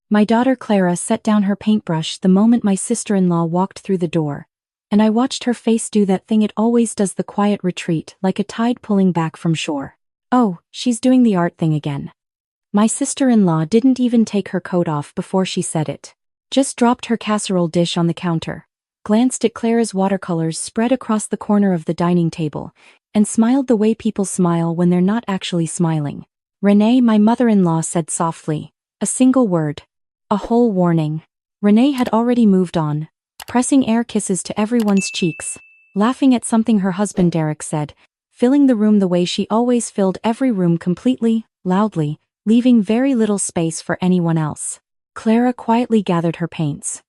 My daughter Clara set down her paintbrush the moment my sister-in-law walked through the door, and I watched her face do that thing it always does, the quiet retreat like a tide pulling back from shore. Oh, she's doing the art thing again. My sister-in-law didn't even take her coat off before she said it. Just dropped her casserole dish on the counter, glanced at Clara's watercolors spread across the corner of the dining table, and smiled the way people smile when they're not actually smiling. Renee, my mother-in-law said softly. A single word. A whole warning. Renee had already moved on, pressing air kisses to everyone's cheeks, laughing at something her husband Derek said, filling the room the way she always filled every room, completely, loudly, leaving very little space for anyone else. Clara quietly gathered her paints.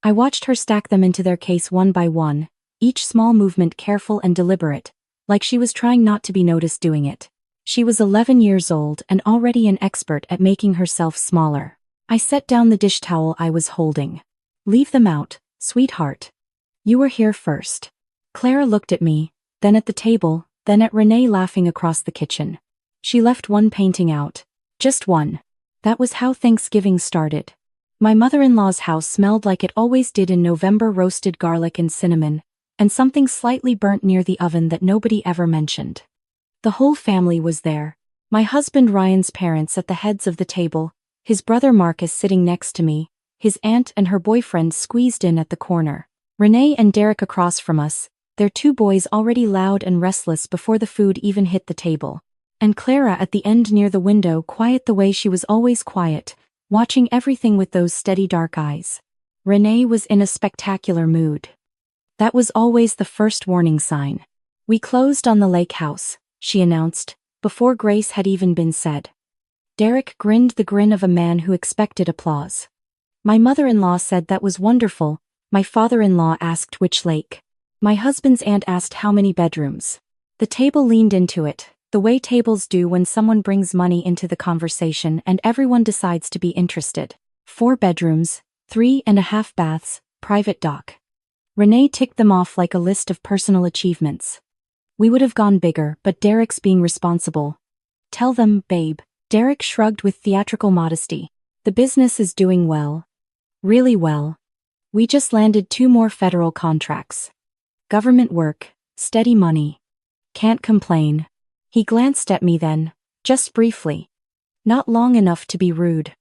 I watched her stack them into their case one by one, each small movement careful and deliberate, like she was trying not to be noticed doing it. She was 11 years old and already an expert at making herself smaller. I set down the dish towel I was holding. Leave them out, sweetheart. You were here first. Clara looked at me, then at the table, then at Renee laughing across the kitchen. She left one painting out. Just one. That was how Thanksgiving started. My mother-in-law's house smelled like it always did in November, roasted garlic and cinnamon, and something slightly burnt near the oven that nobody ever mentioned. The whole family was there. My husband Ryan's parents at the heads of the table, his brother Marcus sitting next to me, his aunt and her boyfriend squeezed in at the corner. Renee and Derek across from us, their two boys already loud and restless before the food even hit the table. And Clara at the end near the window, quiet the way she was always quiet, watching everything with those steady dark eyes. Renee was in a spectacular mood. That was always the first warning sign. We closed on the lake house, she announced, before grace had even been said. Derek grinned the grin of a man who expected applause. My mother-in-law said that was wonderful. My father-in-law asked which lake. My husband's aunt asked how many bedrooms. The table leaned into it, the way tables do when someone brings money into the conversation and everyone decides to be interested. 4 bedrooms, 3.5 baths, private dock. Renee ticked them off like a list of personal achievements. We would have gone bigger, but Derek's being responsible. Tell them, babe. Derek shrugged with theatrical modesty. The business is doing well. Really well. We just landed 2 more federal contracts. Government work, steady money. Can't complain. He glanced at me then, just briefly. Not long enough to be rude.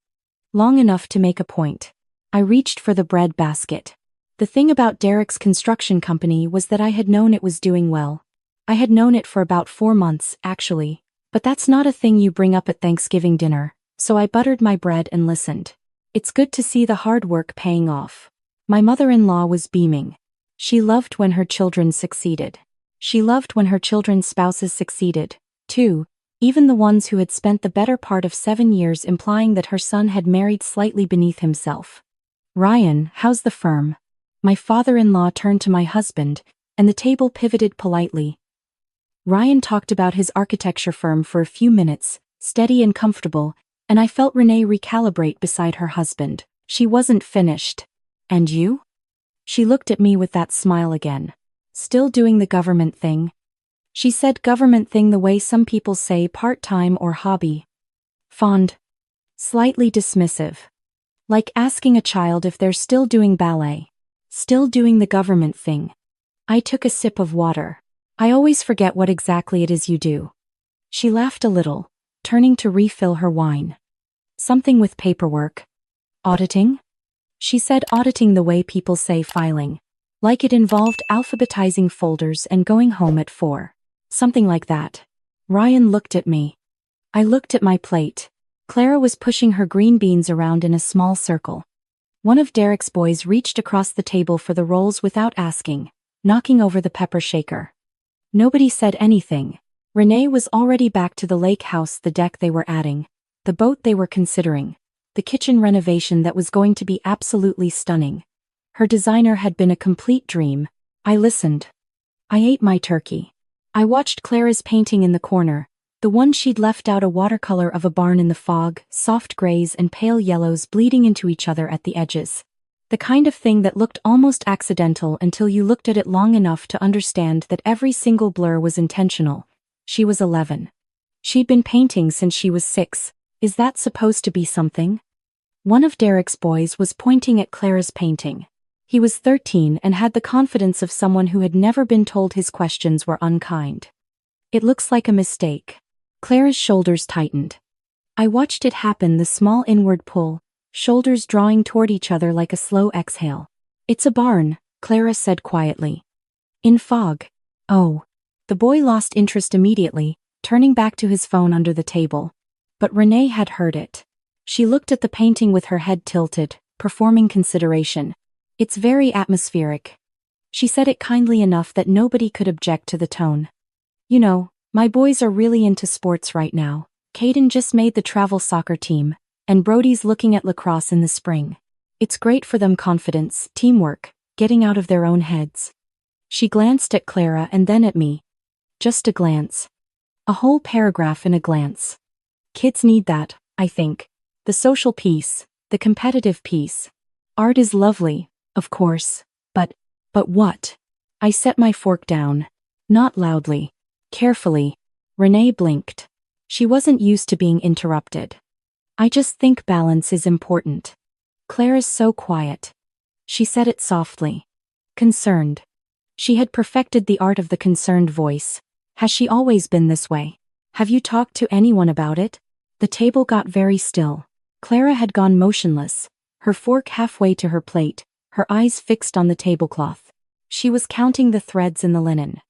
Long enough to make a point. I reached for the bread basket. The thing about Derek's construction company was that I had known it was doing well. I had known it for about 4 months, actually. But that's not a thing you bring up at Thanksgiving dinner, so I buttered my bread and listened. It's good to see the hard work paying off. My mother-in-law was beaming. She loved when her children succeeded. She loved when her children's spouses succeeded, too, even the ones who had spent the better part of 7 years implying that her son had married slightly beneath himself. Ryan, how's the firm? My father-in-law turned to my husband, and the table pivoted politely. Ryan talked about his architecture firm for a few minutes, steady and comfortable, and I felt Renee recalibrate beside her husband. She wasn't finished. And you? She looked at me with that smile again. Still doing the government thing? She said government thing the way some people say part-time or hobby. Fond. Slightly dismissive. Like asking a child if they're still doing ballet. Still doing the government thing. I took a sip of water. I always forget what exactly it is you do. She laughed a little, turning to refill her wine. Something with paperwork. Auditing? She said auditing the way people say filing. Like it involved alphabetizing folders and going home at 4. Something like that. Ryan looked at me. I looked at my plate. Clara was pushing her green beans around in a small circle. One of Derek's boys reached across the table for the rolls without asking, knocking over the pepper shaker. Nobody said anything. Renee was already back to the lake house, the deck they were adding, the boat they were considering, the kitchen renovation that was going to be absolutely stunning. Her designer had been a complete dream. I listened. I ate my turkey. I watched Clara's painting in the corner, the one she'd left out, a watercolor of a barn in the fog, soft grays and pale yellows bleeding into each other at the edges. The kind of thing that looked almost accidental until you looked at it long enough to understand that every single blur was intentional. She was 11. She'd been painting since she was 6. Is that supposed to be something? One of Derek's boys was pointing at Clara's painting. He was 13 and had the confidence of someone who had never been told his questions were unkind. It looks like a mistake. Clara's shoulders tightened. I watched it happen, the small inward pull, shoulders drawing toward each other like a slow exhale. It's a barn, Clara said quietly. In fog. Oh. The boy lost interest immediately, turning back to his phone under the table. But Renee had heard it. She looked at the painting with her head tilted, performing consideration. It's very atmospheric. She said it kindly enough that nobody could object to the tone. You know, my boys are really into sports right now. Caden just made the travel soccer team, and Brody's looking at lacrosse in the spring. It's great for them, confidence, teamwork, getting out of their own heads. She glanced at Clara and then at me. Just a glance. A whole paragraph in a glance. Kids need that, I think. The social piece, the competitive piece. Art is lovely, of course, but what? I set my fork down. Not loudly. Carefully. Renee blinked. She wasn't used to being interrupted. I just think balance is important. Clara's so quiet. She said it softly. Concerned. She had perfected the art of the concerned voice. Has she always been this way? Have you talked to anyone about it? The table got very still. Clara had gone motionless, her fork halfway to her plate, her eyes fixed on the tablecloth. She was counting the threads in the linen.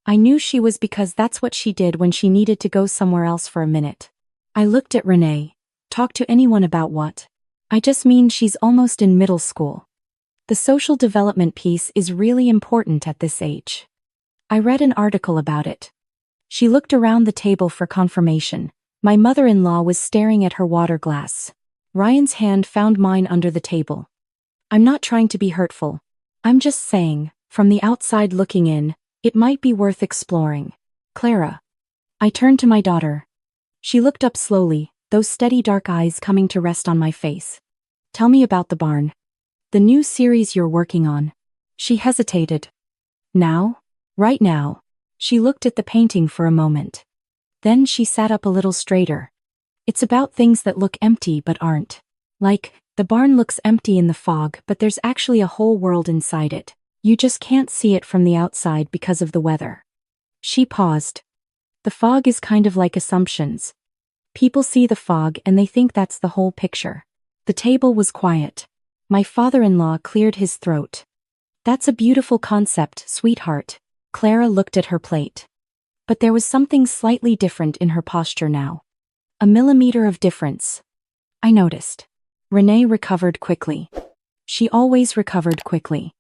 I knew she was, because that's what she did when she needed to go somewhere else for a minute. I looked at Renee. Talk to anyone about what? I just mean she's almost in middle school. The social development piece is really important at this age. I read an article about it. She looked around the table for confirmation. My mother-in-law was staring at her water glass. Ryan's hand found mine under the table. I'm not trying to be hurtful. I'm just saying, from the outside looking in, it might be worth exploring. Clara. I turned to my daughter. She looked up slowly, those steady dark eyes coming to rest on my face. Tell me about the barn. The new series you're working on. She hesitated. Now? Right now. She looked at the painting for a moment. Then she sat up a little straighter. It's about things that look empty but aren't. Like, the barn looks empty in the fog, but there's actually a whole world inside it. You just can't see it from the outside because of the weather. She paused. The fog is kind of like assumptions. People see the fog and they think that's the whole picture. The table was quiet. My father-in-law cleared his throat. That's a beautiful concept, sweetheart. Clara looked at her plate. But there was something slightly different in her posture now. A millimeter of difference. I noticed. Renee recovered quickly. She always recovered quickly.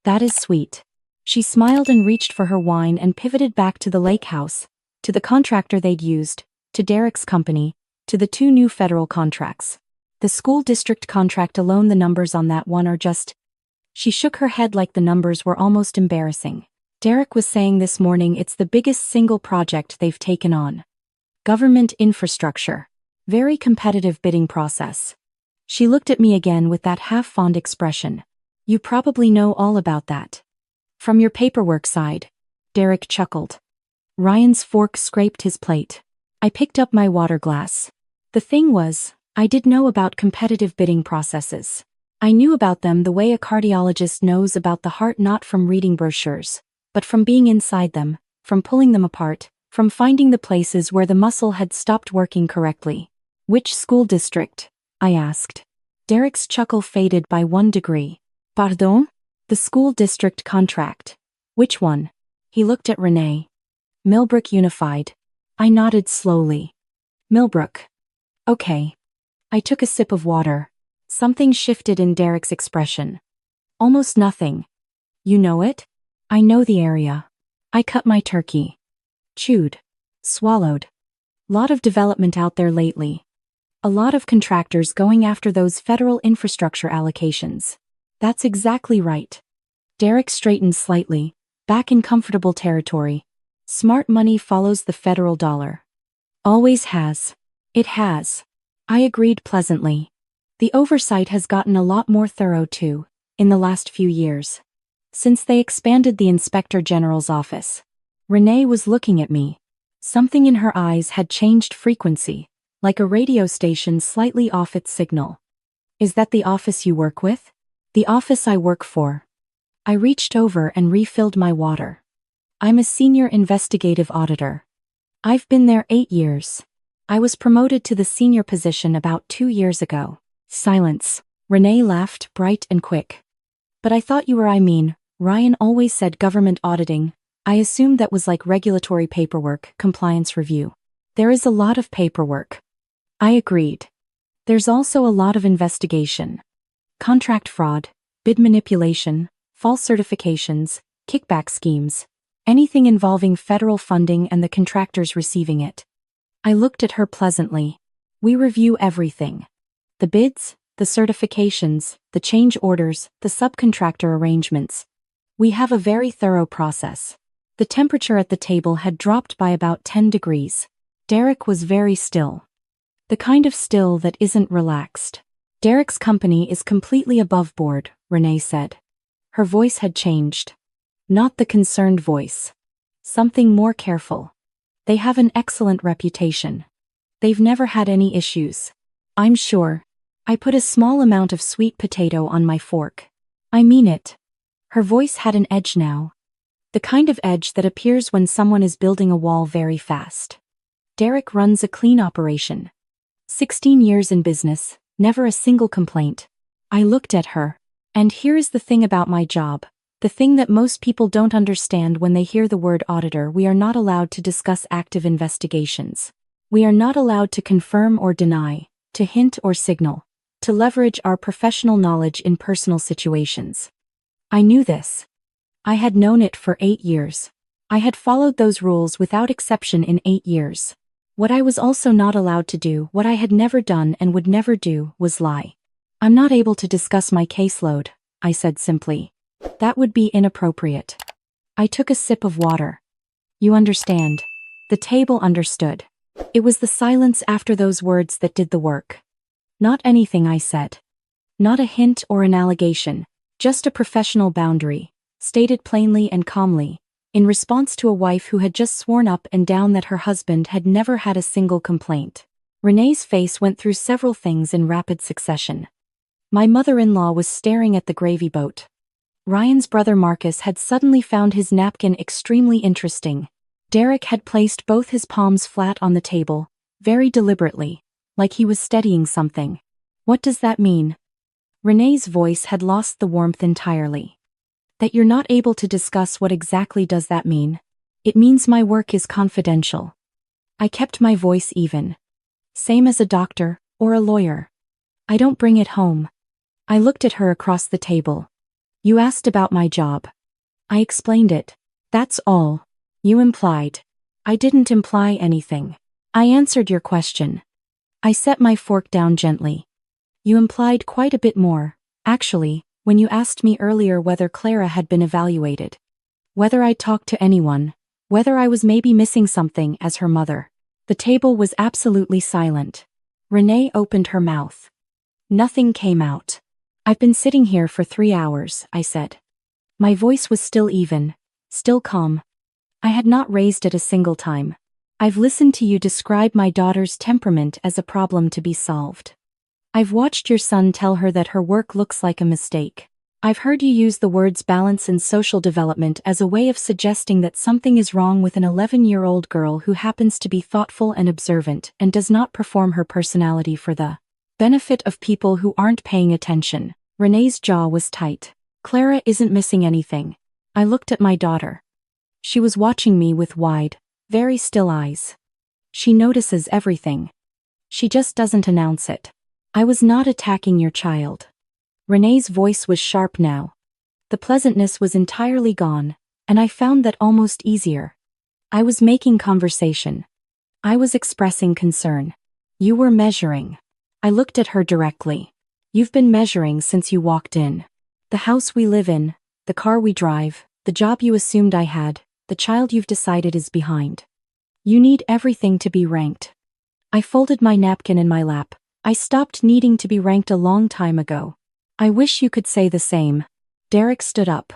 That is sweet. She smiled and reached for her wine and pivoted back to the lake house, to the contractor they'd used, to Derek's company, to the 2 new federal contracts. The school district contract alone, the numbers on that one are just... She shook her head like the numbers were almost embarrassing. Derek was saying this morning it's the biggest single project they've taken on. Government infrastructure. Very competitive bidding process. She looked at me again with that half-fond expression. You probably know all about that. From your paperwork side. Derek chuckled. Ryan's fork scraped his plate. I picked up my water glass. The thing was, I did know about competitive bidding processes. I knew about them the way a cardiologist knows about the heart, not from reading brochures, but from being inside them, from pulling them apart, from finding the places where the muscle had stopped working correctly. Which school district? I asked. Derek's chuckle faded by 1 degree. Pardon? The school district contract. Which one? He looked at Renee. Millbrook Unified. I nodded slowly. Millbrook. Okay. I took a sip of water. Something shifted in Derek's expression. Almost nothing. You know it? I know the area. I cut my turkey. Chewed. Swallowed. Lot of development out there lately. A lot of contractors going after those federal infrastructure allocations. That's exactly right. Derek straightened slightly, back in comfortable territory. Smart money follows the federal dollar. Always has. It has. I agreed pleasantly. The oversight has gotten a lot more thorough too, in the last few years. Since they expanded the Inspector General's office. Renee was looking at me. Something in her eyes had changed frequency, like a radio station slightly off its signal. Is that the office you work with? The office I work for. I reached over and refilled my water. I'm a senior investigative auditor. I've been there 8 years. I was promoted to the senior position about 2 years ago. Silence. Renee laughed, bright and quick. But I thought you were Ryan always said government auditing. I assumed that was like regulatory paperwork, compliance review. There is a lot of paperwork. I agreed. There's also a lot of investigation. Contract fraud, bid manipulation, false certifications, kickback schemes, anything involving federal funding and the contractors receiving it. I looked at her pleasantly. We review everything. The bids, the certifications, the change orders, the subcontractor arrangements. We have a very thorough process. The temperature at the table had dropped by about 10 degrees. Derek was very still. The kind of still that isn't relaxed. Derek's company is completely above board, Renee said. Her voice had changed. Not the concerned voice. Something more careful. They have an excellent reputation. They've never had any issues. I'm sure. I put a small amount of sweet potato on my fork. I mean it. Her voice had an edge now. The kind of edge that appears when someone is building a wall very fast. Derek runs a clean operation. 16 years in business, never a single complaint. I looked at her. And here is the thing about my job. The thing that most people don't understand when they hear the word auditor: we are not allowed to discuss active investigations. We are not allowed to confirm or deny, to hint or signal, to leverage our professional knowledge in personal situations. I knew this. I had known it for 8 years. I had followed those rules without exception in 8 years. What I was also not allowed to do, what I had never done and would never do, was lie. I'm not able to discuss my caseload, I said simply. That would be inappropriate. I took a sip of water. You understand. The table understood. It was the silence after those words that did the work. Not anything I said. Not a hint or an allegation, just a professional boundary, stated plainly and calmly, in response to a wife who had just sworn up and down that her husband had never had a single complaint. Renee's face went through several things in rapid succession. My mother-in-law was staring at the gravy boat. Ryan's brother Marcus had suddenly found his napkin extremely interesting. Derek had placed both his palms flat on the table, very deliberately, like he was steadying something. What does that mean? Renee's voice had lost the warmth entirely. That you're not able to discuss what exactly does that mean? It means my work is confidential. I kept my voice even. Same as a doctor or a lawyer. I don't bring it home. I looked at her across the table. You asked about my job. I explained it. That's all. You implied. I didn't imply anything. I answered your question. I set my fork down gently. You implied quite a bit more, actually, when you asked me earlier whether Clara had been evaluated. Whether I'd talked to anyone, whether I was maybe missing something as her mother. The table was absolutely silent. Renee opened her mouth. Nothing came out. I've been sitting here for 3 hours, I said. My voice was still even, still calm. I had not raised it a single time. I've listened to you describe my daughter's temperament as a problem to be solved. I've watched your son tell her that her work looks like a mistake. I've heard you use the words balance and social development as a way of suggesting that something is wrong with an 11-year-old girl who happens to be thoughtful and observant and does not perform her personality for the benefit of people who aren't paying attention. Renee's jaw was tight. Clara isn't missing anything. I looked at my daughter. She was watching me with wide, very still eyes. She notices everything. She just doesn't announce it. I was not attacking your child. Renee's voice was sharp now. The pleasantness was entirely gone, and I found that almost easier. I was making conversation. I was expressing concern. You were measuring. I looked at her directly. You've been measuring since you walked in. The house we live in, the car we drive, the job you assumed I had, the child you've decided is behind. You need everything to be ranked. I folded my napkin in my lap. I stopped needing to be ranked a long time ago. I wish you could say the same. Derek stood up.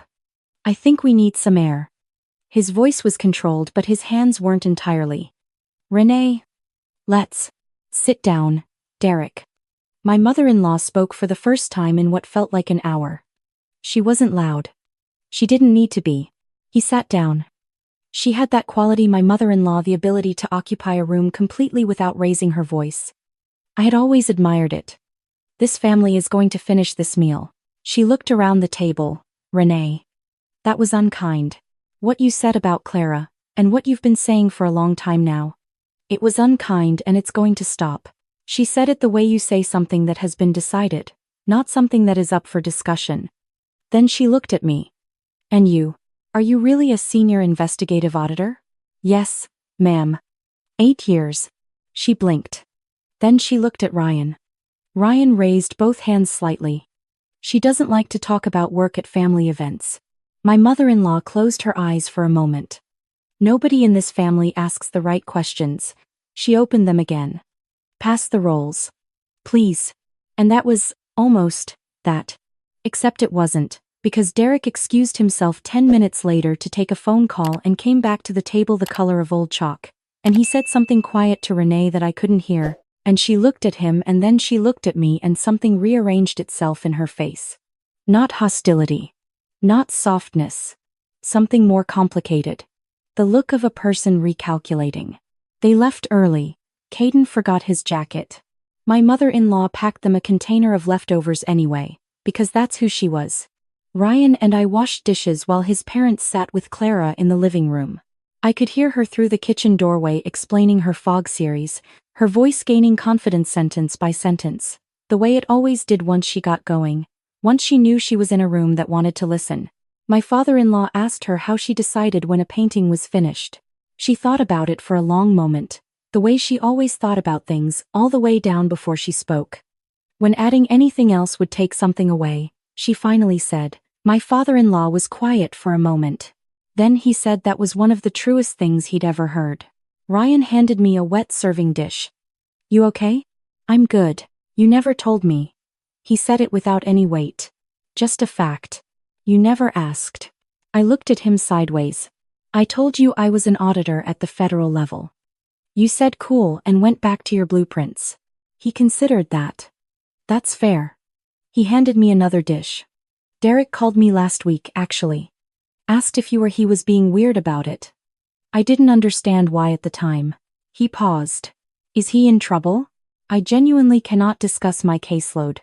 I think we need some air. His voice was controlled, but his hands weren't entirely. Renee. Let's sit down, Derek. My mother-in-law spoke for the first time in what felt like an hour. She wasn't loud. She didn't need to be. He sat down. She had that quality, my mother-in-law, the ability to occupy a room completely without raising her voice. I had always admired it. This family is going to finish this meal. She looked around the table. Renee. That was unkind. What you said about Clara, and what you've been saying for a long time now. It was unkind and it's going to stop. She said it the way you say something that has been decided, not something that is up for discussion. Then she looked at me. And you? Are you really a senior investigative auditor? Yes, ma'am. 8 years. She blinked. Then she looked at Ryan. Ryan raised both hands slightly. She doesn't like to talk about work at family events. My mother-in-law closed her eyes for a moment. Nobody in this family asks the right questions. She opened them again. Pass the rolls. Please. And that was, almost, that. Except it wasn't, because Derek excused himself 10 minutes later to take a phone call and came back to the table the color of old chalk. And he said something quiet to Renee that I couldn't hear, and she looked at him and then she looked at me and something rearranged itself in her face. Not hostility. Not softness. Something more complicated. The look of a person recalculating. They left early. Caden forgot his jacket. My mother-in-law packed them a container of leftovers anyway, because that's who she was. Ryan and I washed dishes while his parents sat with Clara in the living room. I could hear her through the kitchen doorway explaining her Fog series, her voice gaining confidence sentence by sentence, the way it always did once she got going, once she knew she was in a room that wanted to listen. My father-in-law asked her how she decided when a painting was finished. She thought about it for a long moment, the way she always thought about things, all the way down before she spoke. When adding anything else would take something away, she finally said. My father-in-law was quiet for a moment. Then he said that was one of the truest things he'd ever heard. Ryan handed me a wet serving dish. You okay? I'm good. You never told me. He said it without any weight. Just a fact. You never asked. I looked at him sideways. I told you I was an auditor at the federal level. You said cool and went back to your blueprints. He considered that. That's fair. He handed me another dish. Derek called me last week, actually. Asked if you were he was being weird about it. I didn't understand why at the time. He paused. Is he in trouble? I genuinely cannot discuss my caseload.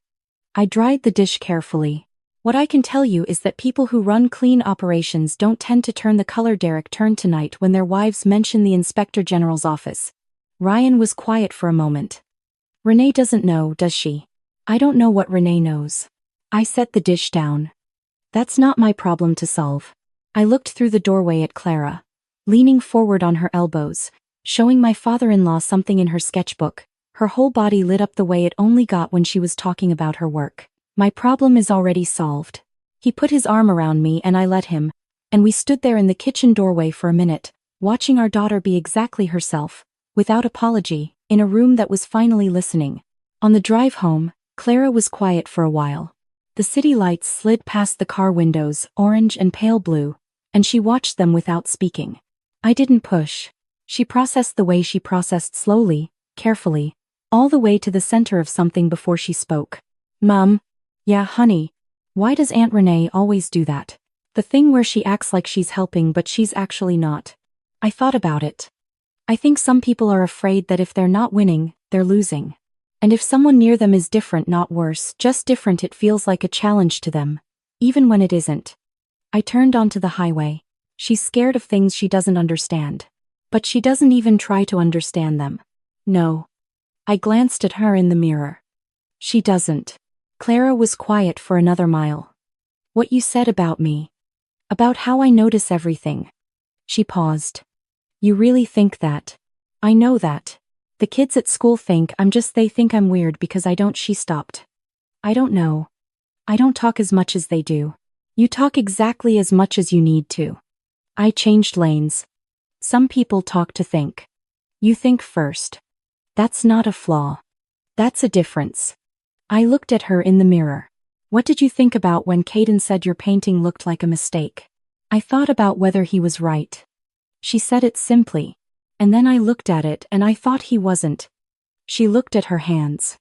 I dried the dish carefully. What I can tell you is that people who run clean operations don't tend to turn the color Derek turned tonight when their wives mention the Inspector General's office. Ryan was quiet for a moment. Renee doesn't know, does she? I don't know what Renee knows. I set the dish down. That's not my problem to solve. I looked through the doorway at Clara, leaning forward on her elbows, showing my father-in-law something in her sketchbook. Her whole body lit up the way it only got when she was talking about her work. My problem is already solved. He put his arm around me and I let him, and we stood there in the kitchen doorway for a minute, watching our daughter be exactly herself, without apology, in a room that was finally listening. On the drive home, Clara was quiet for a while. The city lights slid past the car windows, orange and pale blue, and she watched them without speaking. I didn't push. She processed the way she processed, slowly, carefully, all the way to the center of something before she spoke. Mom. Yeah, honey. Why does Aunt Renee always do that? The thing where she acts like she's helping but she's actually not. I thought about it. I think some people are afraid that if they're not winning, they're losing. And if someone near them is different, not worse, just different, it feels like a challenge to them, even when it isn't. I turned onto the highway. She's scared of things she doesn't understand. But she doesn't even try to understand them. No. I glanced at her in the mirror. She doesn't. Clara was quiet for another mile. What you said about me. About how I notice everything. She paused. You really think that? I know that. The kids at school think they think I'm weird because I don't. She stopped. I don't know. I don't talk as much as they do. You talk exactly as much as you need to. I changed lanes. Some people talk to think. You think first. That's not a flaw. That's a difference. I looked at her in the mirror. What did you think about when Caden said your painting looked like a mistake? I thought about whether he was right. She said it simply. And then I looked at it and I thought he wasn't. She looked at her hands.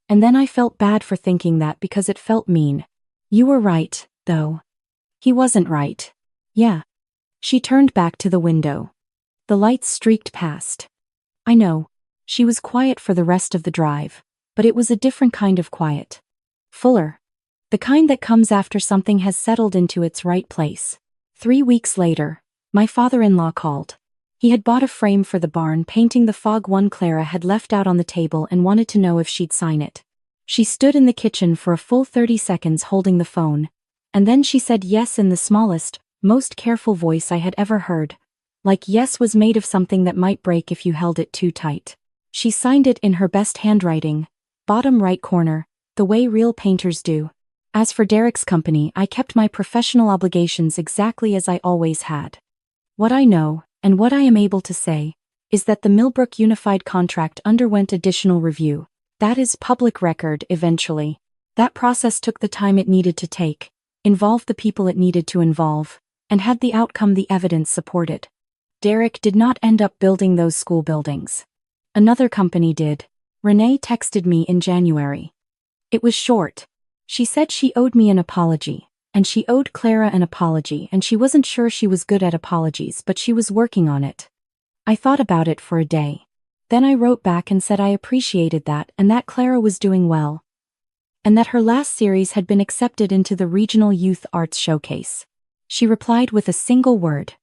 And then I felt bad for thinking that because it felt mean. You were right, though. He wasn't right. Yeah. She turned back to the window. The lights streaked past. I know. She was quiet for the rest of the drive, but it was a different kind of quiet. Fuller. The kind that comes after something has settled into its right place. 3 weeks later, my father-in-law called. He had bought a frame for the barn painting the fog one Clara had left out on the table and wanted to know if she'd sign it. She stood in the kitchen for a full 30 seconds holding the phone, and then she said yes in the smallest, most careful voice I had ever heard. Like yes was made of something that might break if you held it too tight. She signed it in her best handwriting, bottom right corner, the way real painters do. As for Derek's company, I kept my professional obligations exactly as I always had. What I know, and what I am able to say, is that the Millbrook Unified contract underwent additional review. That is public record eventually. That process took the time it needed to take, involved the people it needed to involve, and had the outcome the evidence supported. Derek did not end up building those school buildings. Another company did. Renee texted me in January. It was short. She said she owed me an apology, and she owed Clara an apology, and she wasn't sure she was good at apologies, but she was working on it. I thought about it for a day. Then I wrote back and said I appreciated that and that Clara was doing well, and that her last series had been accepted into the Regional Youth Arts Showcase. She replied with a single word.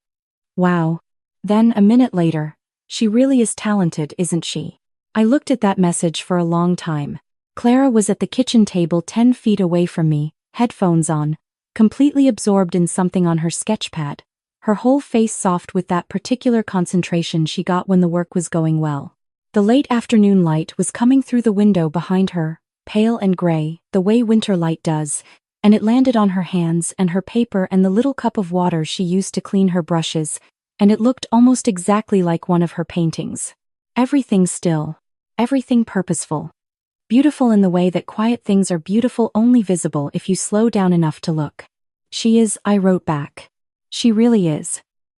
Wow. Then, a minute later, she really is talented, isn't she? I looked at that message for a long time. Clara was at the kitchen table 10 feet away from me, headphones on, completely absorbed in something on her sketchpad, her whole face soft with that particular concentration she got when the work was going well. The late afternoon light was coming through the window behind her, pale and gray, the way winter light does, and it landed on her hands and her paper and the little cup of water she used to clean her brushes, and it looked almost exactly like one of her paintings. Everything still. Everything purposeful. Beautiful in the way that quiet things are beautiful only visible if you slow down enough to look. She is, I wrote back. She really is.